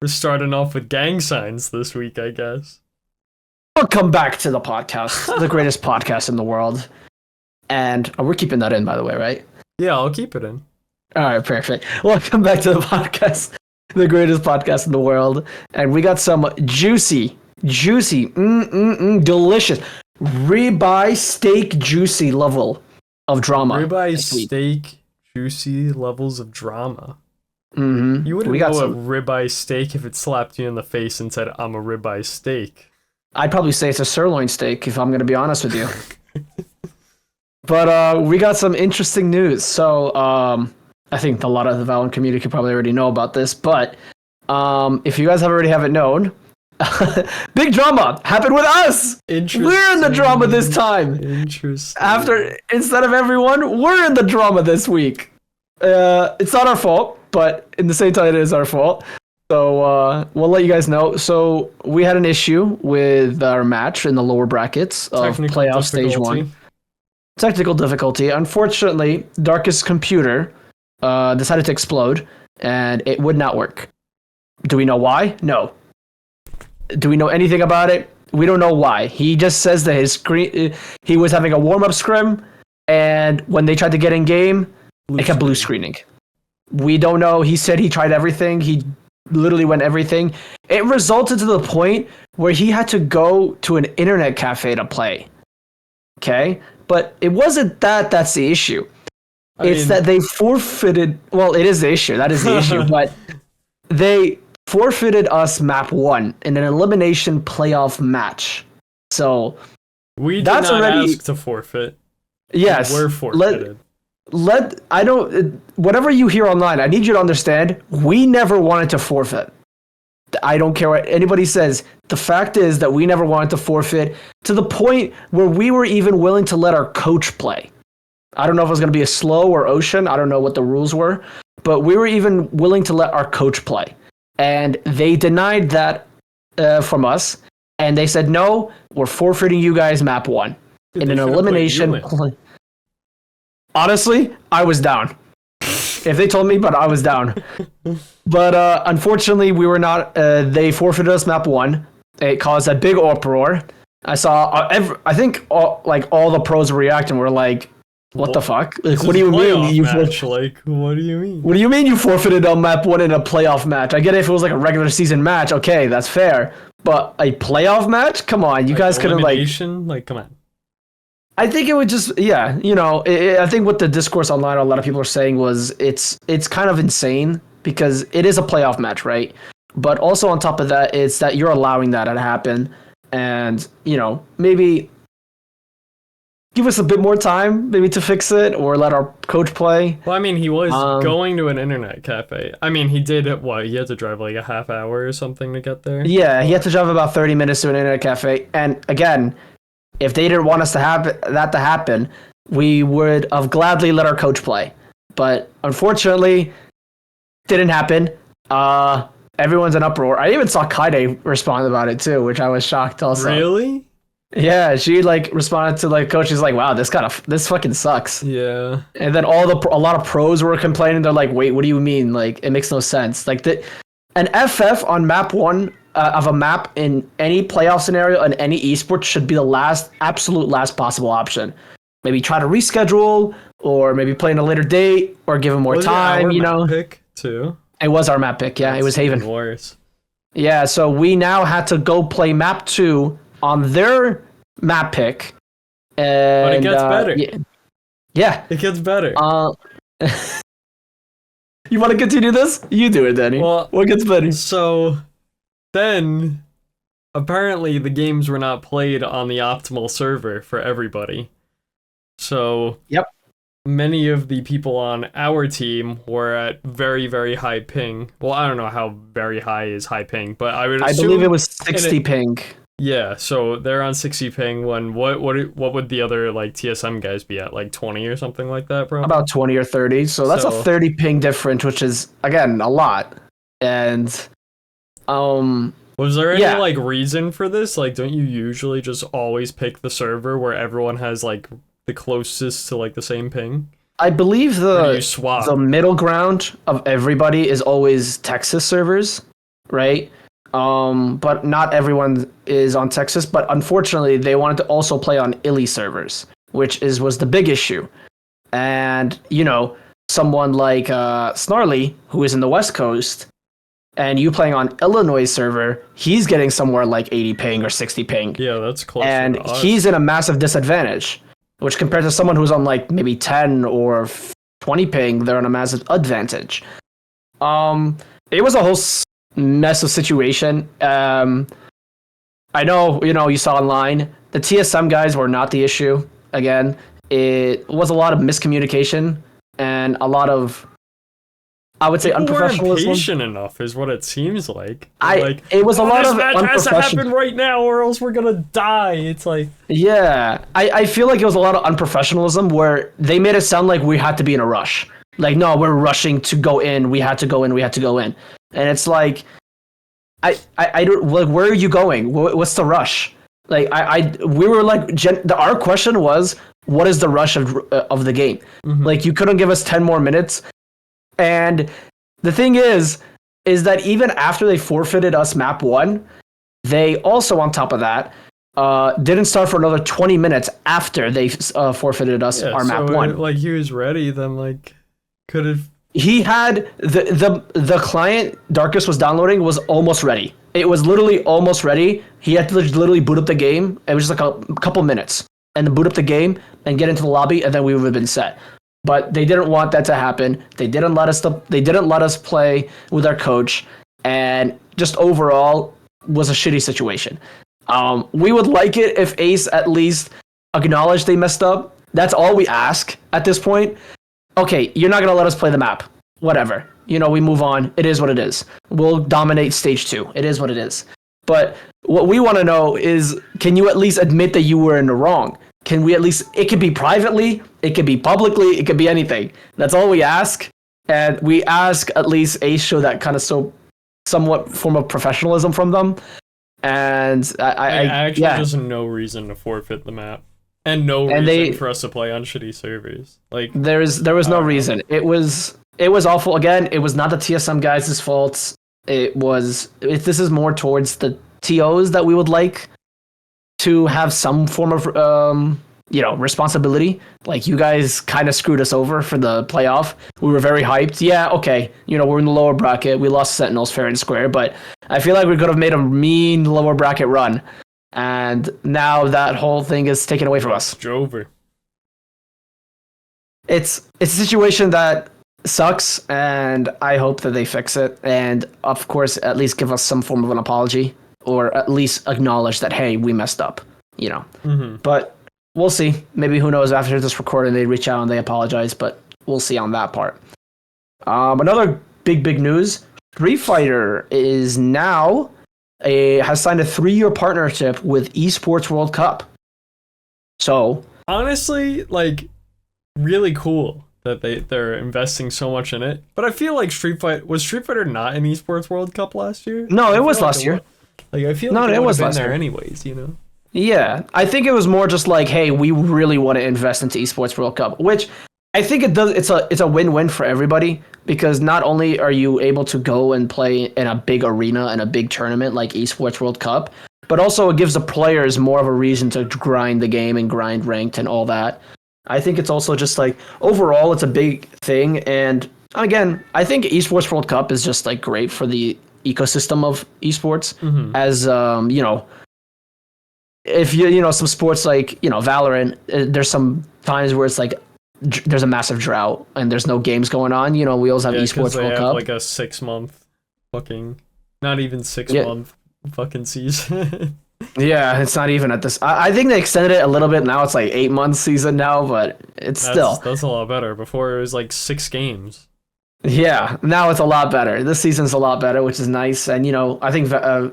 We're starting off with gang signs this week, I guess. Welcome back to the podcast, the greatest podcast in the world. And we're keeping that in, by the way, right? Yeah, I'll keep it in. All right, perfect. Welcome back to the podcast, the greatest podcast in the world. And we got some juicy, delicious ribeye steak juicy level of drama. Ribeye steak juicy levels of drama. Mm-hmm. You wouldn't know a ribeye steak if it slapped you in the face and said, "I'm a ribeye steak." I'd probably say it's a sirloin steak, if I'm going to be honest with you. But we got some interesting news. So I think a lot of the Valorant community could probably already know about this. But if you guys haven't known, big drama happened with us. We're in the drama this time. Interesting. Instead of everyone, we're in the drama this week. It's not our fault, but in the same time, it is our fault. So we'll let you guys know. So we had an issue with our match in the lower brackets of playoff stage 1. Technical difficulty. Unfortunately, Darkest computer decided to explode, and it would not work. Do we know why? No. Do we know anything about it? We don't know why. He just says that he was having a warm-up scrim, and when they tried to get in game, it kept blue screening. We don't know. He said he tried everything. He literally went everything. It resulted to the point where he had to go to an internet cafe to play. Okay? But it wasn't that's the issue. It's that they forfeited... Well, it is the issue. That is the issue. But they forfeited us map 1 in an elimination playoff match. So we did not ask to forfeit. Yes. We're forfeited. Whatever you hear online, I need you to understand, we never wanted to forfeit. I don't care what anybody says. The fact is that we never wanted to forfeit to the point where we were even willing to let our coach play. I don't know if it was going to be a slow or ocean. I don't know what the rules were, but we were even willing to let our coach play. And they denied that from us. And they said, no, we're forfeiting you guys map 1 in an elimination. Honestly, I was down. If they told me, but I was down. But unfortunately, we were not. They forfeited us map 1. It caused a big uproar. I saw. I think all the pros were reacting. We're like, "What the fuck? Like, what do you mean? What do you mean? What do you mean you forfeited on map 1 in a playoff match? I get it if it was like a regular season match. Okay, that's fair. But a playoff match? Come on, you guys couldn't come on." I think it would just, I think what the discourse online, a lot of people are saying was it's kind of insane because it is a playoff match, right? But also on top of that, it's that you're allowing that to happen. And, maybe give us a bit more time maybe to fix it or let our coach play. Well, I mean, he was going to an internet cafe. I mean, he did he had to drive like a half hour or something to get there? Yeah, he had to drive about 30 minutes to an internet cafe. And again, if they didn't want us to have that to happen, we would have gladly let our coach play. But unfortunately, didn't happen. Everyone's in uproar. I even saw Kaide respond about it too, which I was shocked also. Really? Yeah, she responded to coach. She's like, "Wow, this fucking sucks." Yeah. And then a lot of pros were complaining. They're like, "Wait, what do you mean? Like, it makes no sense. Like an FF on map 1 of a map in any playoff scenario and any esports should be the absolute last possible option. Maybe try to reschedule or maybe play in a later date or give him more time, Map pick too. It was our map pick, yeah. It was Haven. Worse. Yeah, so we now had to go play map 2 on their map pick. And, but it gets better. Yeah. It gets better. You want to continue this? You do it, Danny. Well, what gets better? So then, apparently the games were not played on the optimal server for everybody. So, yep. Many of the people on our team were at very, very high ping. Well, I don't know how very high is high ping, but I believe it was 60 ping. Yeah, so they're on 60 ping. When what would the other TSM guys be at? 20 or something like that, probably? About 20 or 30. So that's a 30 ping difference, which is again a lot. And was there any reason for this? Don't you usually just always pick the server where everyone has the closest to the same ping? I believe the middle ground of everybody is always Texas servers. right? But not everyone is on Texas. But unfortunately, they wanted to also play on Illy servers, which was the big issue. And someone like Snarly, who is in the West Coast, and you playing on Illinois server, he's getting somewhere like 80 ping or 60 ping. Yeah, that's close. And he's in a massive disadvantage, which compared to someone who's on like maybe 10 or 20 ping, they're on a massive advantage. It was a whole mess of situation. I know, you saw online, the TSM guys were not the issue. Again, it was a lot of miscommunication and a lot of, I would say, unprofessionalism. Weren't patient enough is what it seems like. It was a lot of unprofessional. This match has to happen right now, or else we're gonna die. It's like, yeah, I feel like it was a lot of unprofessionalism where they made it sound like we had to be in a rush. Like, no, we're rushing to go in. We had to go in. And it's like, I don't like. Where are you going? What's the rush? Like, we were like, our question was, what is the rush of the game? Mm-hmm. Like, you couldn't give us 10 more minutes. And the thing is that even after they forfeited us map 1, they also, on top of that, didn't start for another 20 minutes after they forfeited us our map 1. Like, he was ready, then, like, could have... He had the client Darkus was downloading was almost ready. It was literally almost ready. He had to literally boot up the game. It was just like a couple minutes. And then boot up the game and get into the lobby, and then we would have been set. But they didn't want that to happen. They didn't let us play with our coach, and just overall was a shitty situation. We would like it if Ace at least acknowledged they messed up. That's all we ask at this point. Okay, you're not gonna let us play the map. Whatever. We move on. It is what it is. We'll dominate stage 2. It is what it is. But what we want to know is, can you at least admit that you were in the wrong? Can we at least, it could be privately, it could be publicly, it could be anything. That's all we ask. And we ask at least Ace show that kind of somewhat form of professionalism from them. And I actually there's no reason to forfeit the map. And no reason for us to play on shitty servers. Like, there was no reason. It was awful. Again, it was not the TSM guys' fault. This is more towards the TOs that we would like to have some form of responsibility. Like, you guys kind of screwed us over for the playoff. We were very hyped. Yeah, okay, we're in the lower bracket. We lost Sentinels fair and square, but I feel like we could have made a mean lower bracket run. And now that whole thing is taken away from us. Drover. It's a situation that sucks, and I hope that they fix it. And of course, at least give us some form of an apology, or at least acknowledge that, hey, we messed up. Mm-hmm. But we'll see. Maybe, who knows, after this recording they reach out and they apologize, but we'll see on that part. Another big news: Street Fighter is now has signed a 3-year partnership with Esports World Cup. So honestly, like, really cool that they're investing so much in it. But I feel like Street Fighter not in Esports World Cup last year? No, it was last year. Like, I feel like it was last year anyways, Yeah, I think it was more just like, hey, we really want to invest into Esports World Cup, which I think it does. It's a win-win for everybody, because not only are you able to go and play in a big arena and a big tournament like Esports World Cup, but also it gives the players more of a reason to grind the game and grind ranked and all that. I think it's also just like, overall, it's a big thing. And again, I think Esports World Cup is just like great for the ecosystem of esports. Mm-hmm. As if some sports like Valorant, there's some times where it's like there's a massive drought and there's no games going on. We always have Esports World Cup, like a 6-month fucking, not even 6-month fucking season. Yeah, it's not even at this. I think they extended it a little bit. Now it's like 8 months season now, but that's a lot better. Before it was like 6 games. Yeah, now it's a lot better. This season's a lot better, which is nice. And I think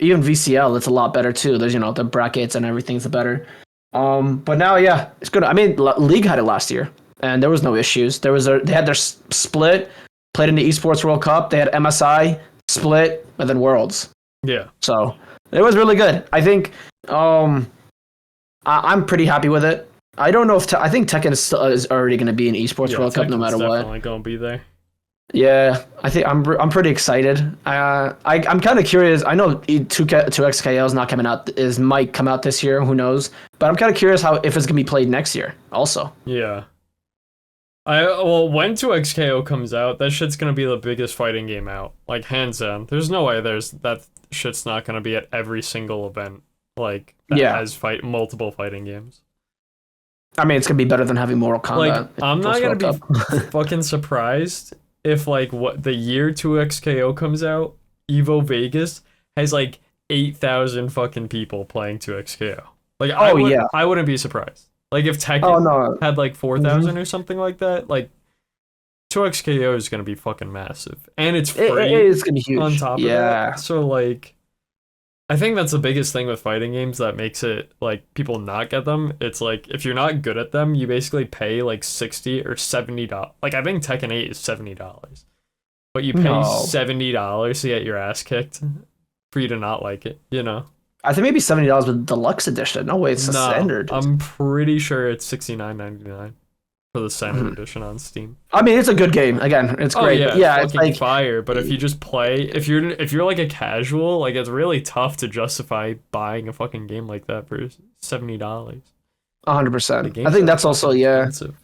even VCL, it's a lot better too. There's the brackets and everything's better. But now, yeah, it's good. I mean, League had it last year, and there was no issues. They had their split, played in the Esports World Cup. They had MSI split, and then Worlds. Yeah. So it was really good. I think I'm pretty happy with it. I don't know if I think Tekken is already going to be in Esports World Cup no matter what. Definitely going to be there. Yeah, I think I'm pretty excited. I'm kind of curious. I know 2XKO is not coming out, might come out this year. Who knows? But I'm kind of curious if it's gonna be played next year. Also. Yeah. Well, when 2XKO comes out, that shit's gonna be the biggest fighting game out, like hands down. There's no way that shit's not gonna be at every single event, like that has multiple fighting games. I mean, it's gonna be better than having Mortal Kombat. Like, I'm not gonna be fucking surprised if like what the year 2XKO comes out, Evo Vegas has like 8,000 fucking people playing 2XKO. Like, I wouldn't be surprised. Like if Tekken had like 4,000 or something like that, like 2XKO is gonna be fucking massive, and it's free. It's gonna be huge. On top of that, so like, I think that's the biggest thing with fighting games that makes it like people not get them. It's like if you're not good at them, you basically pay like $60 or $70. Like I think Tekken 8 is $70, but you pay $70 to get your ass kicked for you to not like it. You know. I think maybe $70 with deluxe edition. No way, it's the standard. I'm pretty sure it's $69.99 for the standard edition on Steam. I mean, it's a good game. Again, it's great. It's like fire. But if you just play, if you're like a casual, like it's really tough to justify buying a fucking game like that for $70. 100%. I think that's also expensive.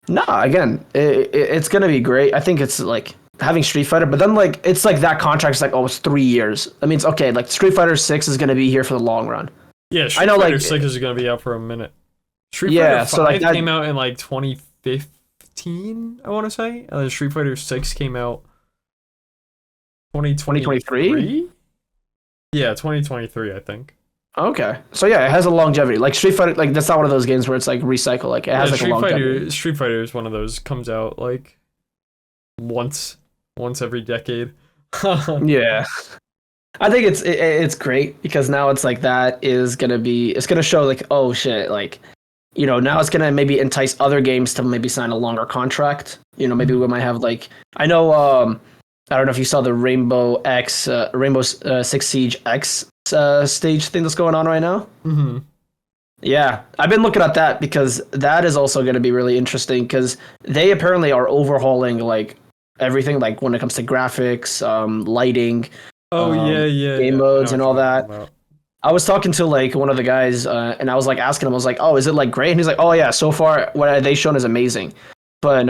Again, it's gonna be great. I think it's like having Street Fighter, but then like it's like that contract's like it's 3 years. That means okay, like Street Fighter 6 is gonna be here for the long run. Yeah, Street Fighter 6 is gonna be out for a minute. Street Fighter 5 came out in like 2015, I want to say. Street Fighter 6 came out 2023. Yeah, 2023, I think. Okay, so yeah, it has a longevity. Like Street Fighter, like that's not one of those games where it's like recycle. Like it has like a longevity. Street Fighter is one of those comes out like once every decade. Yeah, I think it's great because now it's like it's gonna show like, oh shit, like, you know, now it's gonna maybe entice other games to maybe sign a longer contract. You know, maybe we might have like, I know I don't know if you saw the Rainbow Six Siege X stage thing that's going on right now. Mm-hmm. Yeah, I've been looking at that because that is also going to be really interesting because they apparently are overhauling like everything, like when it comes to graphics, lighting, game modes and all that. I was talking to like one of the guys and I was like asking him, I was like, oh, is it like great? And he's like, oh yeah, so far what they shown is amazing. But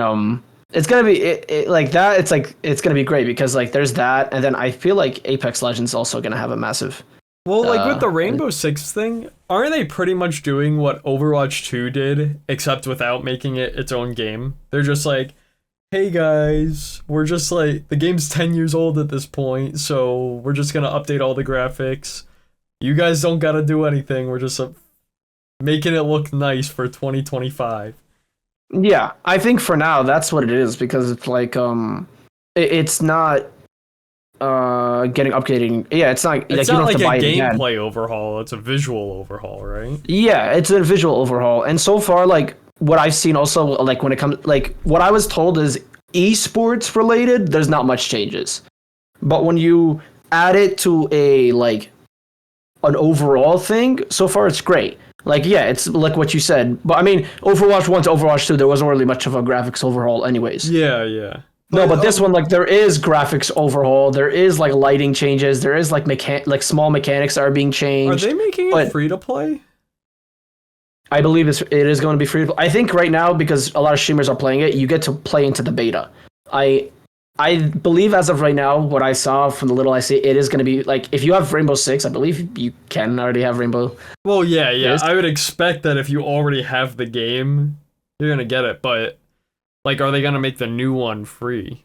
it's gonna be like that. It's gonna be great because like there's that, and then I feel like Apex Legends also gonna have a massive. Well, like with the Rainbow Six thing, aren't they pretty much doing what Overwatch 2 did, except without making it its own game? They're just like, hey guys, we're just like, the game's 10 years old at this point, so we're just gonna update all the graphics. You guys don't gotta do anything. We're just making it look nice for 2025. Yeah, I think for now that's what it is because it's like it's not getting updating. Yeah, it's not like you don't have to buy it again. It's not like a gameplay overhaul, it's a visual overhaul, right? Yeah, it's a visual overhaul. And so far like what I've seen also like when it comes like what I was told is esports related, there's not much changes. But when you add it to a like an overall thing, so far it's great. Like, yeah, it's like what you said. But I mean, Overwatch 1 to Overwatch 2, there wasn't really much of a graphics overhaul anyways. Yeah. But this one, like, there is graphics overhaul. There is, like, lighting changes. There is, like, small mechanics that are being changed. Are they making it free to play? I believe it is going to be free to play. I think right now, because a lot of streamers are playing it, you get to play into the beta. I believe as of right now, what I saw from the little I see, it is going to be like if you have Rainbow Six, I believe you can already have Rainbow. Well, yeah. I would expect that if you already have the game, you're going to get it. But like, are they going to make the new one free?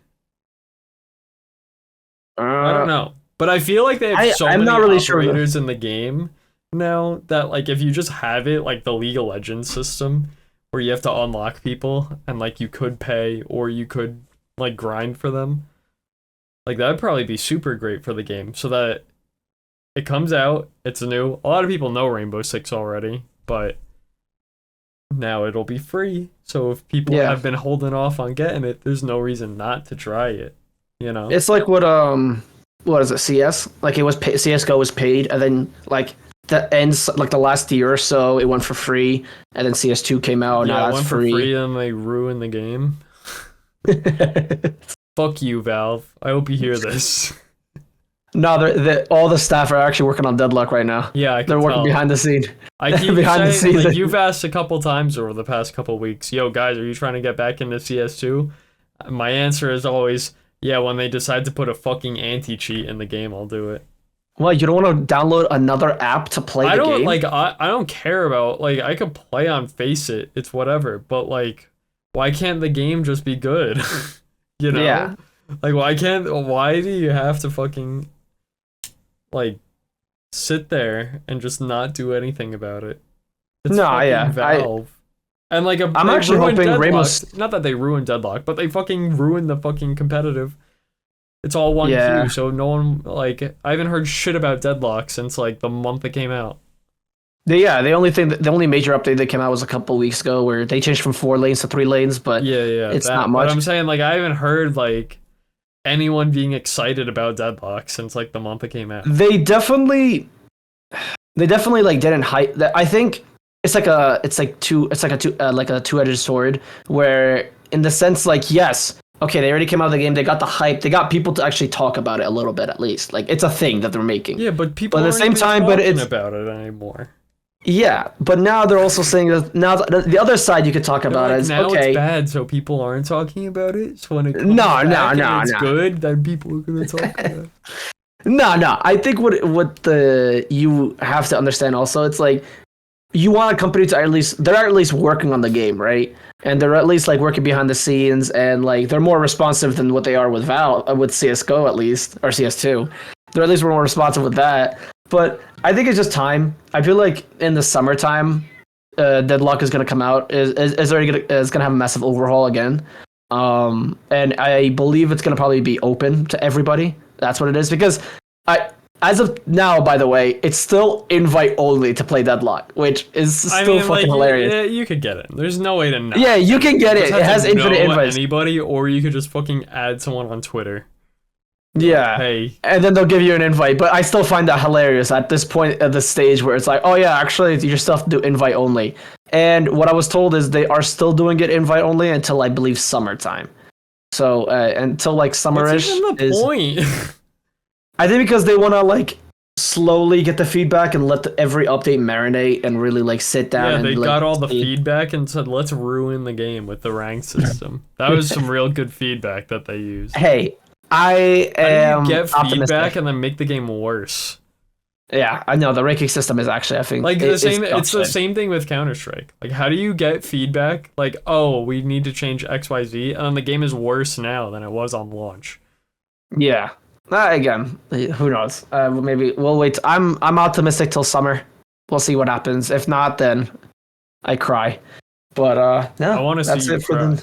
I don't know. But I feel like they have so many operators in the game now that like if you just have it like the League of Legends system where you have to unlock people and like you could pay or you could like grind for them, like that'd probably be super great for the game so that it comes out, it's new. A lot of people know Rainbow Six already, but now it'll be free, so if people have been holding off on getting it, there's no reason not to try it, you know? It's like what is it, CS? Like it was CSGO was paid, and then like that ends like the last year or so it went for free, and then CS2 came out, now that's free. And they ruined the game. Fuck you, Valve. I hope you hear this. No, all the staff are actually working on Deadlock right now. Yeah, they're working behind the scene. I keep behind the scenes. Like, you've asked a couple times over the past couple weeks, yo, guys, are you trying to get back into CS2? My answer is always, yeah, when they decide to put a fucking anti-cheat in the game, I'll do it. Well, you don't want to download another app to play the game? I don't care about, like, I could play on Faceit, it's whatever, but, like, why can't the game just be good? You know? Yeah. Like, why do you have to fucking, like, sit there and just not do anything about it? It's Valve. And, like, I'm actually hoping Rainbow's... Not that they ruined Deadlock, but they fucking ruined the fucking competitive. It's all one queue, so no one, like, I haven't heard shit about Deadlock since, like, the month it came out. The only major update that came out was a couple weeks ago where they changed from 4 lanes to 3 lanes, but it's not much. But I'm saying, like, I haven't heard, like, anyone being excited about Deadlock since, like, the month it came out. They definitely like didn't hype that. I think it's like a two-edged sword where, in the sense, like, yes, okay, they already came out of the game, they got the hype, they got people to actually talk about it a little bit at least. Like, it's a thing that they're making. Yeah, but people at the same time, but it's about it anymore. Yeah, but now they're also saying that now the other side you could talk about is now okay. It's bad, so people aren't talking about it. So when it comes it's good, then people are gonna talk about it. No. I think what you have to understand also, it's like you want a company to they're at least working on the game, right? And they're at least like working behind the scenes, and like they're more responsive than what they are with with CS:GO at least, or CS2. They're at least more responsive with that. But I think it's just time. I feel like in the summertime, Deadlock is going to come out. Is going to have a massive overhaul again. And I believe it's going to probably be open to everybody. That's what it is. Because as of now, by the way, it's still invite only to play Deadlock, which is still fucking hilarious. Yeah, you could get it. There's no way to not. Yeah, you can get it. It has infinite invites. Anybody, or you could just fucking add someone on Twitter. Yeah, hey, and then they'll give you an invite. But I still find that hilarious at this point at the stage where it's like, oh yeah, actually you still have to do invite only. And what I was told is they are still doing it invite only until I believe summertime. So until like summerish. What's even the point? I think because they want to like slowly get the feedback and let every update marinate and really like sit down. Yeah, they got all the feedback and said, let's ruin the game with the rank system. That was some real good feedback that they used. Hey. I am How do you get optimistic. feedback and then make the game worse? Yeah, I know the ranking system is actually, I think, like the same. It's the same thing with Counter-Strike. Like, how do you get feedback? Like, oh, we need to change XYZ, and then the game is worse now than it was on launch. Yeah. Again, who knows? Maybe we'll wait. I'm optimistic till summer. We'll see what happens. If not, then I cry. But no, I want to see you cry.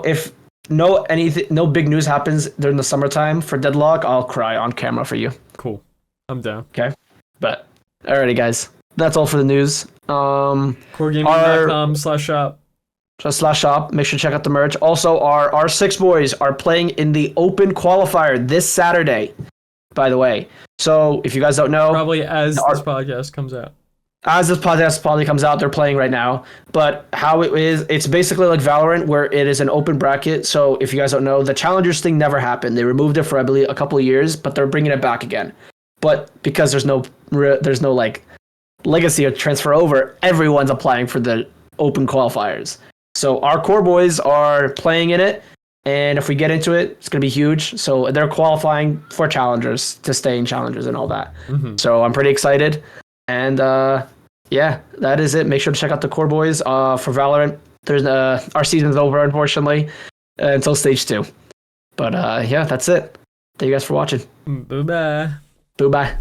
If no big news happens during the summertime for Deadlock, I'll cry on camera for you. Cool. I'm down. Okay. But alrighty, guys. That's all for the news. QORgaming.com/shop. /shop. Make sure to check out the merch. Also, our 6 boys are playing in the open qualifier this Saturday, by the way. So if you guys don't know, probably as this podcast comes out. As this podcast probably comes out, they're playing right now. But how it is, it's basically like Valorant, where it is an open bracket. So if you guys don't know, the Challengers thing never happened. They removed it for, I believe, a couple of years, but they're bringing it back again. But because there's no like legacy or transfer over, everyone's applying for the open qualifiers. So our core boys are playing in it, and if we get into it, it's going to be huge. So they're qualifying for Challengers to stay in Challengers and all that. Mm-hmm. So I'm pretty excited. And yeah, that is it. Make sure to check out the core boys for Valorant. There's our season's over, unfortunately, until stage 2. But yeah, that's it. Thank you guys for watching. Bye bye. Bye bye.